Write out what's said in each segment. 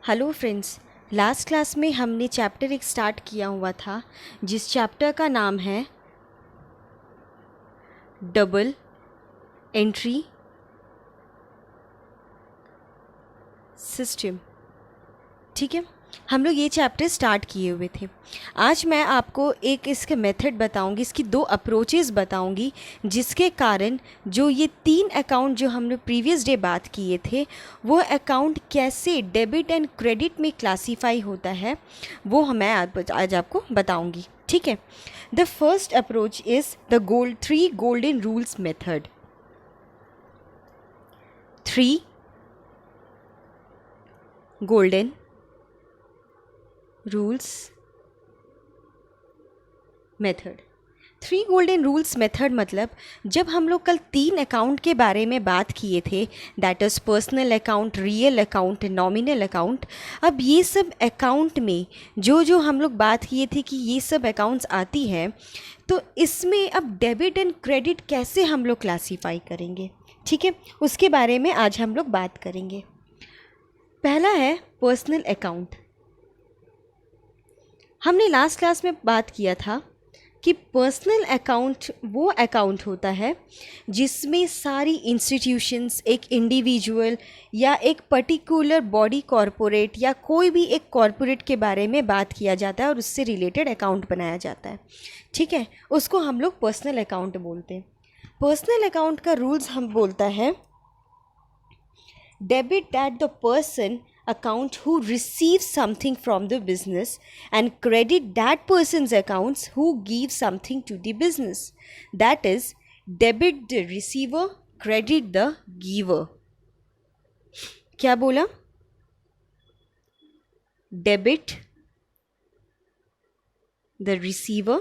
Hello friends. Last class में हमने chapter एक स्टार्ट किया हुआ था जिस चैप्टर का नाम है डबल एंट्री सिस्टम। ठीक है, हम लोग ये चैप्टर स्टार्ट किए हुए थे। आज मैं आपको एक इसके मेथड बताऊंगी, इसकी दो अप्रोचेस बताऊंगी जिसके कारण जो ये तीन अकाउंट जो हमने प्रीवियस डे बात किए थे वो अकाउंट कैसे डेबिट एंड क्रेडिट में क्लासीफाई होता है वो मैं आज आपको बताऊंगी। ठीक है, the first approach is the three golden rules method. Three golden rules method. Three golden rules method मतलब जब हम लोग कल तीन अकाउंट के बारे में बात किए थे, that is personal account, real account, nominal account. अब ये सब अकाउंट में जो हम लोग बात किए थे कि ये सब अकाउंट्स आती है, तो इसमें अब डेबिट एंड क्रेडिट कैसे हम लोग क्लासीफाई करेंगे। ठीक है, उसके बारे में आज हम लोग बात करेंगे। पहला है पर्सनल अकाउंट। हमने लास्ट क्लास में बात किया था कि पर्सनल अकाउंट वो अकाउंट होता है जिसमें सारी इंस्टीट्यूशंस, एक इंडिविजुअल या एक पर्टिकुलर बॉडी कॉरपोरेट या कोई भी एक कॉरपोरेट के बारे में बात किया जाता है और उससे रिलेटेड अकाउंट बनाया जाता है। ठीक है, उसको हम लोग पर्सनल अकाउंट बोलते हैं। पर्सनल अकाउंट का रूल्स हम बोलता है debit that the person account who receives something from the business and credit that person's accounts who gives something to the business. That is, debit the receiver, credit the giver. क्या बोला? Debit the receiver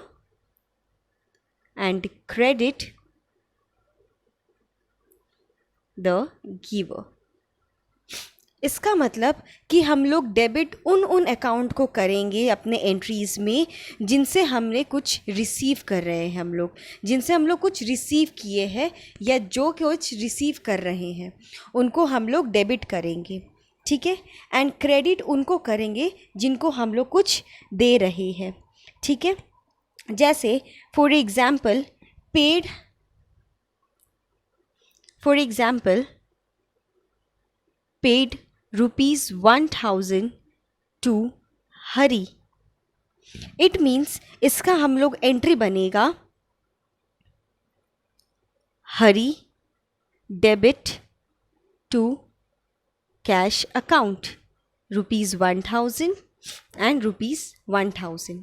and credit the giver. इसका मतलब कि हम लोग debit उन account को करेंगे अपने एंट्रीज़ में जिनसे हमने कुछ रिसीव कर रहे हैं, हम लोग जिनसे हम लोग कुछ रिसीव किए हैं या जो कुछ रिसीव कर रहे हैं उनको हम लोग डेबिट करेंगे। ठीक है, एंड क्रेडिट उनको करेंगे जिनको हम लोग कुछ दे रहे हैं। ठीक है, जैसे for example paid ₹1000 to Hari. It means इसका हम लोग एंट्री बनेगा Hari debit to cash account ₹1000 and ₹1000।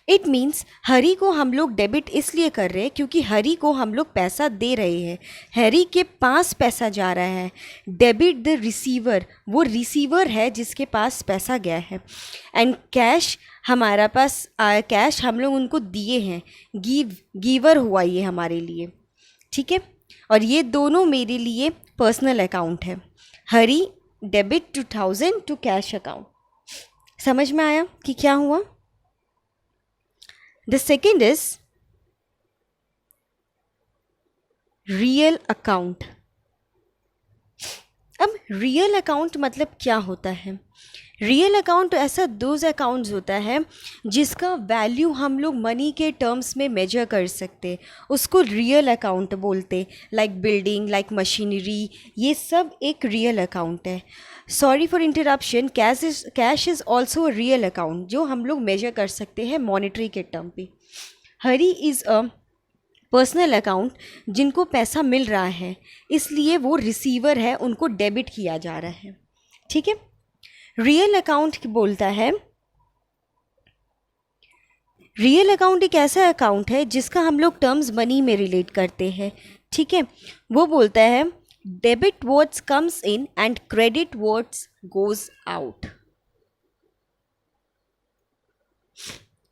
It means Hari को हम लोग डेबिट इसलिए कर रहे हैं क्योंकि हरी को हम लोग पैसा दे रहे हैं, हरी के पास पैसा जा रहा है। डेबिट द रिसीवर, वो रिसीवर है जिसके पास पैसा गया है। एंड कैश हमारा पास कैश हम लोग उनको दिए हैं, गिवर हुआ ये हमारे लिए। ठीक है, और ये दोनों मेरे लिए पर्सनल अकाउंट है। हरी डेबिट 2000 टू कैश अकाउंट। समझ में आया कि क्या हुआ? The second is real account. अब रियल अकाउंट मतलब क्या होता है? रियल अकाउंट ऐसा दोज अकाउंट्स होता है जिसका वैल्यू हम लोग मनी के टर्म्स में मेजर कर सकते हैं, उसको रियल अकाउंट बोलते। लाइक बिल्डिंग, लाइक मशीनरी, ये सब एक रियल अकाउंट है। Sorry for interruption, cash is also real account जो हम लोग मेजर कर सकते हैं मॉनेटरी के टर्म पे। हरी इज़ अ पर्सनल अकाउंट जिनको पैसा मिल रहा है इसलिए वो रिसीवर है, उनको डेबिट किया जा रहा है। ठीक है, रियल अकाउंट बोलता है, रियल अकाउंट एक ऐसा अकाउंट है जिसका हम लोग टर्म्स मनी में रिलेट करते हैं। ठीक है, वो बोलता है debit what's comes in and credit what's goes out.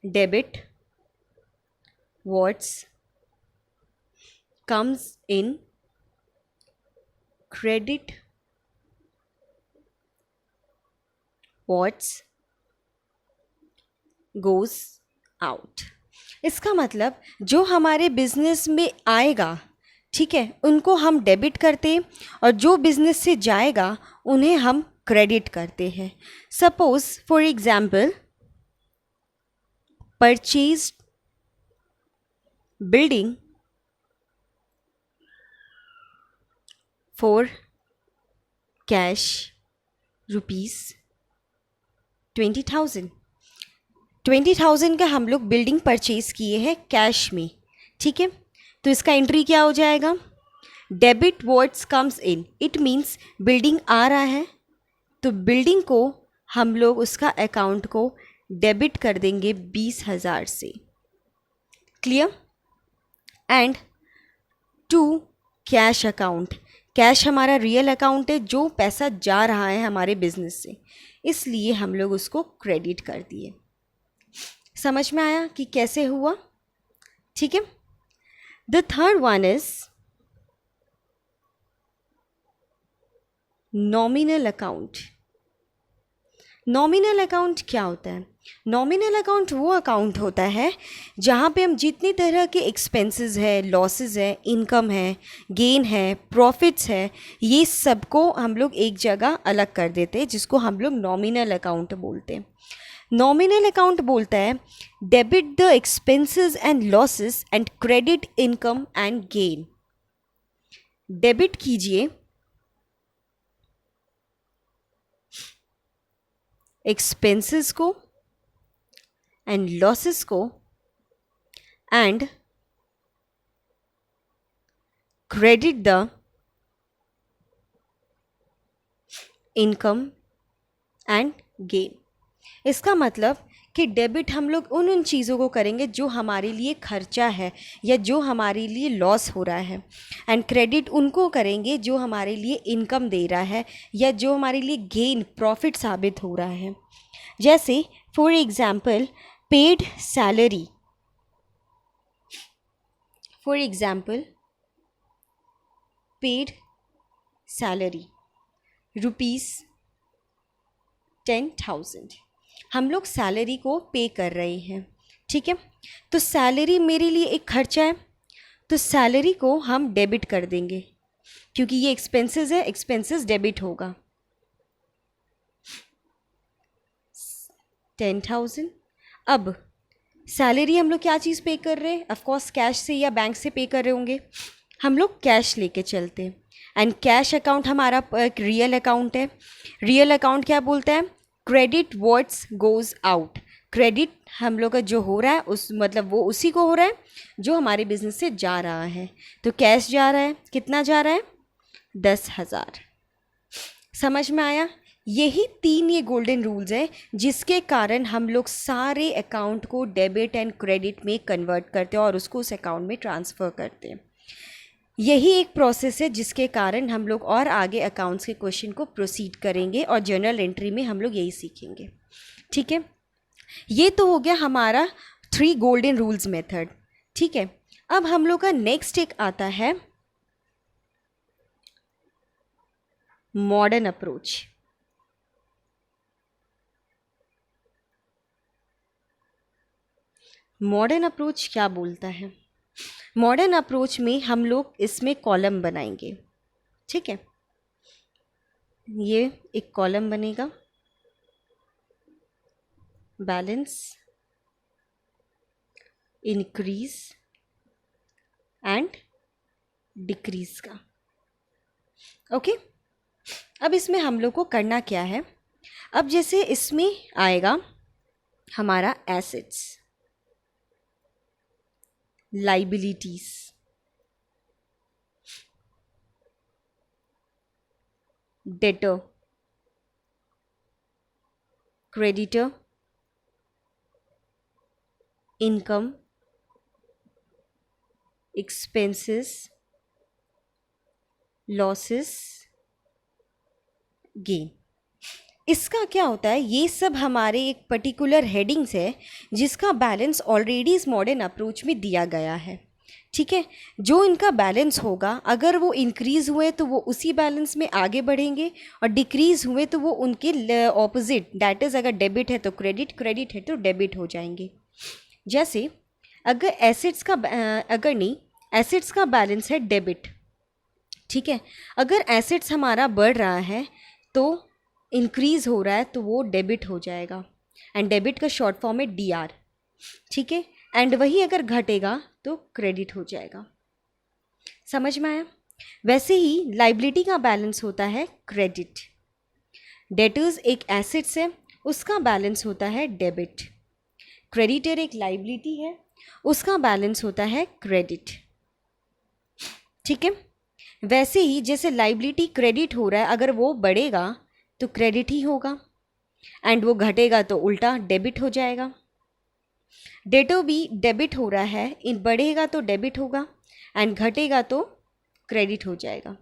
Debit what's comes in, credit what's goes out. इसका मतलब जो हमारे बिजनेस में आएगा, ठीक है, उनको हम डेबिट करते हैं और जो बिजनेस से जाएगा उन्हें हम क्रेडिट करते हैं। Suppose for example, purchase building for cash rupees 20,000। 20,000 का हम लोग बिल्डिंग परचेज किए हैं कैश में, ठीक है। तो इसका एंट्री क्या हो जाएगा? Debit words comes in, it means building आ रहा है, तो बिल्डिंग को हम लोग उसका अकाउंट को डेबिट कर देंगे 20,000 से। Clear? And two cash account, cash हमारा रियल अकाउंट है जो पैसा जा रहा है हमारे बिजनेस से, इसलिए हम लोग उसको क्रेडिट कर दिए। समझ में आया कि कैसे हुआ? ठीक है। The third one is nominal account. Nominal account क्या होता है? नॉमिनल अकाउंट वो अकाउंट होता है जहाँ पे हम जितनी तरह के एक्सपेंसेस है, लॉसेस है, इनकम है, गेन है, प्रॉफिट्स है, ये सबको हम लोग एक जगह अलग कर देते हैं, जिसको हम लोग नॉमिनल अकाउंट बोलते हैं। नॉमिनल अकाउंट बोलता है debit the expenses and losses and credit income and gain. Debit कीजिए एक्सपेंसेस को एंड लॉसेस को and credit the income and gain. इसका मतलब कि डेबिट हम लोग उन चीज़ों को करेंगे जो हमारे लिए खर्चा है या जो हमारे लिए लॉस हो रहा है, एंड क्रेडिट उनको करेंगे जो हमारे लिए इनकम दे रहा है या जो हमारे लिए गेन प्रॉफिट साबित हो रहा है। जैसे for example paid salary, for example paid salary ₹10,000, हम लोग सैलरी को पे कर रहे हैं, ठीक है। तो सैलरी मेरे लिए एक खर्चा है, तो सैलरी को हम डेबिट कर देंगे क्योंकि ये एक्सपेंसेस है, एक्सपेंसेस डेबिट होगा। 10,000। अब सैलरी हम लोग क्या चीज़ पे कर रहे हैं? ऑफकोर्स कैश से या बैंक से पे कर रहे होंगे, हम लोग कैश लेके चलते हैं। एंड कैश अकाउंट हमारा एक रियल अकाउंट है। रियल अकाउंट क्या बोलता है? Credit what's goes out. Credit हम लोग का जो हो रहा है उस मतलब वो उसी को हो रहा है जो हमारे बिजनेस से जा रहा है। तो कैश जा रहा है, कितना जा रहा है? 10,000। समझ में आया? यही 3 ये गोल्डन रूल्स है जिसके कारण हम लोग सारे अकाउंट को डेबिट एंड क्रेडिट में कन्वर्ट करते हैं और उसको उस अकाउंट में ट्रांसफ़र करते हैं। यही एक प्रोसेस है जिसके कारण हम लोग और आगे अकाउंट्स के क्वेश्चन को प्रोसीड करेंगे और जर्नल एंट्री में हम लोग यही सीखेंगे, ठीक है। ये तो हो गया हमारा 3 गोल्डन रूल्स मेथड, ठीक है। अब हम लोग का नेक्स्ट एक आता है मॉडर्न अप्रोच। मॉडर्न अप्रोच क्या बोलता है? मॉडर्न अप्रोच में हम लोग इसमें कॉलम बनाएंगे, ठीक है। ये एक कॉलम बनेगा, बैलेंस, इंक्रीज एंड डिक्रीज का, ओके। अब इसमें हम लोग को करना क्या है? अब जैसे इसमें आएगा हमारा assets, liabilities, debtor, creditor, income, expenses, losses, gain. इसका क्या होता है? ये सब हमारे एक पर्टिकुलर हेडिंग्स है जिसका बैलेंस ऑलरेडी इस मॉडर्न अप्रोच में दिया गया है, ठीक है। जो इनका बैलेंस होगा, अगर वो इंक्रीज़ हुए तो वो उसी बैलेंस में आगे बढ़ेंगे और डिक्रीज़ हुए तो वो उनके ऑपोजिट, डैट इज़ अगर डेबिट है तो क्रेडिट, क्रेडिट है तो डेबिट हो जाएंगे। जैसे अगर एसेट्स का बैलेंस है डेबिट, ठीक है। अगर एसेट्स हमारा बढ़ रहा है तो इंक्रीज़ हो रहा है तो वो डेबिट हो जाएगा, एंड डेबिट का शॉर्ट फॉर्म है DR, ठीक है। एंड वही अगर घटेगा तो क्रेडिट हो जाएगा। समझ में आया? वैसे ही लाइबिलिटी का बैलेंस होता है क्रेडिट। डेटर्स एक एसेट्स है, उसका बैलेंस होता है डेबिट। क्रेडिटर एक लाइबिलिटी है, उसका बैलेंस होता है क्रेडिट, ठीक है। वैसे ही जैसे लाइबिलिटी क्रेडिट हो रहा है, अगर वो बढ़ेगा तो क्रेडिट ही होगा, एंड वो घटेगा तो उल्टा डेबिट हो जाएगा। डेटो भी डेबिट हो रहा है, इन बढ़ेगा तो डेबिट होगा एंड घटेगा तो क्रेडिट हो जाएगा।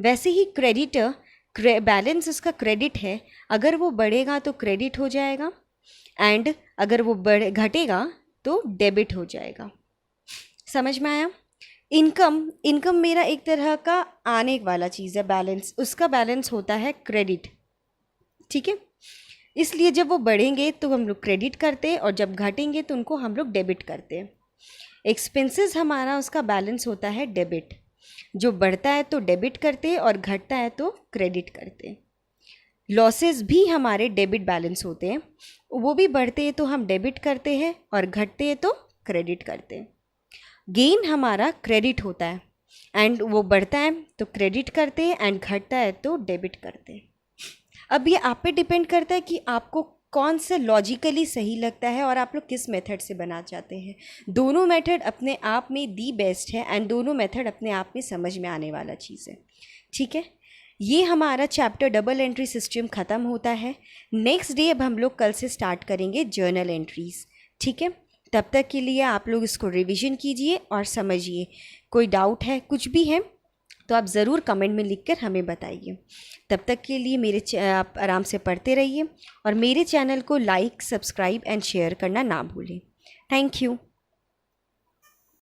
वैसे ही क्रेडिटर बैलेंस उसका क्रेडिट है, अगर वो बढ़ेगा तो क्रेडिट हो जाएगा, एंड अगर वो घटेगा तो डेबिट हो जाएगा। समझ में आया? इनकम मेरा एक तरह का आने वाला चीज़ है, बैलेंस, उसका बैलेंस होता है क्रेडिट, ठीक है। इसलिए जब वो बढ़ेंगे तो हम लोग क्रेडिट करते हैं, और जब घटेंगे तो उनको हम लोग डेबिट करते हैं। एक्सपेंसेस हमारा उसका बैलेंस होता है डेबिट, जो बढ़ता है तो डेबिट करते हैं और घटता है तो क्रेडिट करते हैं। लॉसेस भी हमारे डेबिट बैलेंस होते हैं, वो भी बढ़ते हैं तो हम डेबिट करते हैं और घटते हैं तो क्रेडिट करते हैं। गेन हमारा क्रेडिट होता है, एंड वो बढ़ता है तो क्रेडिट करते हैं एंड घटता है तो डेबिट करते हैं। अब ये आप पे डिपेंड करता है कि आपको कौन सा लॉजिकली सही लगता है और आप लोग किस मेथड से बना चाहते हैं। दोनों मेथड अपने आप में दी बेस्ट है, एंड दोनों मेथड अपने आप में समझ में आने वाला चीज़ है, ठीक है। ये हमारा चैप्टर डबल एंट्री सिस्टम ख़त्म होता है। नेक्स्ट डे अब हम लोग कल से स्टार्ट करेंगे जर्नल एंट्रीज़, ठीक है। तब तक के लिए आप लोग इसको रिवीजन कीजिए और समझिए। कोई डाउट है, कुछ भी है, तो आप ज़रूर कमेंट में लिखकर हमें बताइए। तब तक के लिए आप आराम से पढ़ते रहिए, और मेरे चैनल को लाइक, सब्सक्राइब एंड शेयर करना ना भूलें। Thank you.